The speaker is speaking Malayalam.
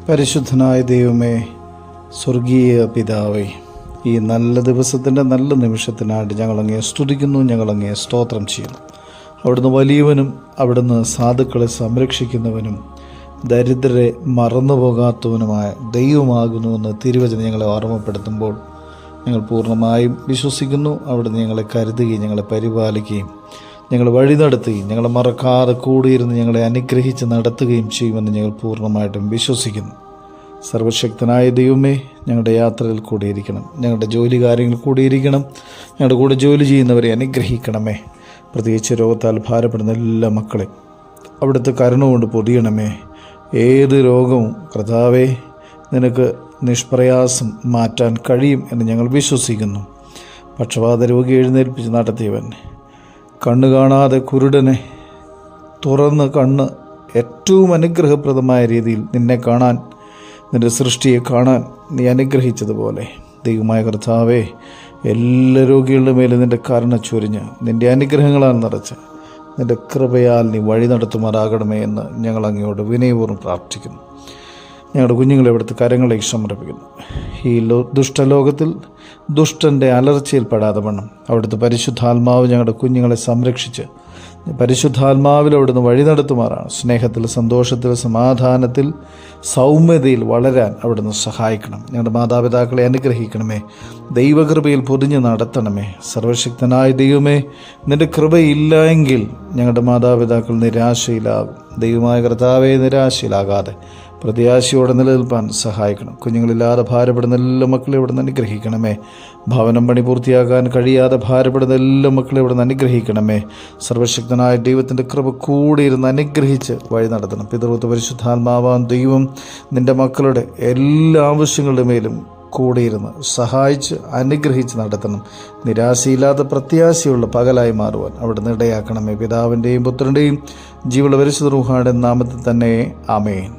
പരിശുദ്ധനായ ദൈവമേ, സ്വർഗീയ പിതാവേ, ഈ നല്ല ദിവസത്തിൻ്റെ നല്ല നിമിഷത്തിനായിട്ട് ഞങ്ങളങ്ങയെ സ്തുതിക്കുന്നു, ഞങ്ങളങ്ങയെ സ്തോത്രം ചെയ്യുന്നു. അവിടുന്ന് വലിയവനും അവിടുന്ന് സാധുക്കളെ സംരക്ഷിക്കുന്നവനും ദരിദ്രരെ മറന്നുപോകാത്തവനുമായ ദൈവമാകുന്നുവെന്ന് തിരുവചനം ഞങ്ങളെ ഓർമ്മപ്പെടുത്തുമ്പോൾ ഞങ്ങൾ പൂർണ്ണമായും വിശ്വസിക്കുന്നു. അവിടുന്ന് ഞങ്ങളെ കരുതുകയും ഞങ്ങളെ പരിപാലിക്കുകയും ഞങ്ങൾ വഴി നടത്തുകയും ഞങ്ങളെ മറക്കാതെ കൂടിയിരുന്ന് ഞങ്ങളെ അനുഗ്രഹിച്ച് നടത്തുകയും ചെയ്യുമെന്ന് ഞങ്ങൾ പൂർണ്ണമായിട്ടും വിശ്വസിക്കുന്നു. സർവശക്തനായ ദൈവമേ, ഞങ്ങളുടെ യാത്രയിൽ കൂടിയിരിക്കണം, ഞങ്ങളുടെ ജോലി കാര്യങ്ങൾ കൂടിയിരിക്കണം, ഞങ്ങളുടെ കൂടെ ജോലി ചെയ്യുന്നവരെ അനുഗ്രഹിക്കണമേ. പ്രത്യേകിച്ച് രോഗത്താൽ ഭാരപ്പെടുന്ന എല്ലാ മക്കളെ അവിടുത്തെ കരുണ കൊണ്ട് പൊതിയണമേ. ഏത് രോഗവും കർത്താവേ നിനക്ക് നിഷ്പ്രയാസം മാറ്റാൻ കഴിയും എന്ന് ഞങ്ങൾ വിശ്വസിക്കുന്നു. പക്ഷപാത രോഗി എഴുന്നേൽപ്പിച്ച് നടത്തിയവൻ, കണ്ണ് കാണാതെ കുരുടനെ തുറന്ന് കണ്ണ് ഏറ്റവും അനുഗ്രഹപ്രദമായ രീതിയിൽ നിന്നെ കാണാൻ, നിൻ്റെ സൃഷ്ടിയെ കാണാൻ നീ അനുഗ്രഹിച്ചതുപോലെ ദൈവമായ കർത്താവേ, എല്ലാ രോഗികളുടെ മേലെ നിൻ്റെ കരുണ ചൊരിഞ്ഞ് നിൻ്റെ അനുഗ്രഹങ്ങളാൽ നിറച്ച് നിൻ്റെ കൃപയാൽ നീ വഴി നടത്തുമാറാകണമേ എന്ന് ഞങ്ങൾ അങ്ങയോട് വിനയപൂർവ്വം പ്രാർത്ഥിക്കുന്നു. ഞങ്ങളുടെ കുഞ്ഞുങ്ങളെ അവിടുത്തെ കരങ്ങളിലേക്ക് സമർപ്പിക്കുന്നു. ഈ ദുഷ്ടലോകത്തിൽ ദുഷ്ടൻ്റെ അലർച്ചയിൽപ്പെടാതെ വണ്ണം അവിടുത്തെ പരിശുദ്ധാത്മാവ് ഞങ്ങളുടെ കുഞ്ഞുങ്ങളെ സംരക്ഷിച്ച് പരിശുദ്ധാത്മാവിൽ അവിടുന്ന് വഴി നടത്തുമാറാണ്. സ്നേഹത്തിൽ, സന്തോഷത്തിൽ, സമാധാനത്തിൽ, സൗമ്യതയിൽ വളരാൻ അവിടുന്ന് സഹായിക്കണം. ഞങ്ങളുടെ മാതാപിതാക്കളെ അനുഗ്രഹിക്കണമേ, ദൈവകൃപയിൽ പൊതിഞ്ഞ് നടത്തണമേ. സർവശക്തനായ ദൈവമേ, നിൻ്റെ കൃപയില്ല എങ്കിൽ ഞങ്ങളുടെ മാതാപിതാക്കൾ നിരാശയിലാകും. ദൈവമായ കർത്താവേ, നിരാശയിലാകാതെ പ്രത്യാശയോടെ നിലനിൽപ്പാൻ സഹായിക്കണം. കുഞ്ഞുങ്ങളില്ലാതെ ഭാരപ്പെടുന്ന എല്ലാ മക്കളെ ഇവിടുന്ന് അനുഗ്രഹിക്കണമേ. ഭവനം പണി പൂർത്തിയാക്കാൻ കഴിയാതെ ഭാരപ്പെടുന്ന എല്ലാ മക്കളെ ഇവിടുന്ന് അനുഗ്രഹിക്കണമേ. സർവശക്തനായ ദൈവത്തിൻ്റെ കൃപ കൂടി ഇരുന്ന് അനുഗ്രഹിച്ച് വഴി നടത്തണം. പിതൃത്വ പരിശുദ്ധാത്മാവാൻ ദൈവം നിൻ്റെ മക്കളുടെ എല്ലാ ആവശ്യങ്ങളുടെ മേലും കൂടിയിരുന്ന് സഹായിച്ച് അനുഗ്രഹിച്ച് നടത്തണം. നിരാശയില്ലാത്ത പ്രത്യാശയുള്ള പകലായി മാറുവാൻ അവിടുന്ന് ഇടയാക്കണമേ. പിതാവിൻ്റെയും പുത്രൻ്റെയും ജീവനുള്ള പരിശുദ്ധ റൂഹായുടെ നാമത്തിൽ തന്നെ ആമേൻ.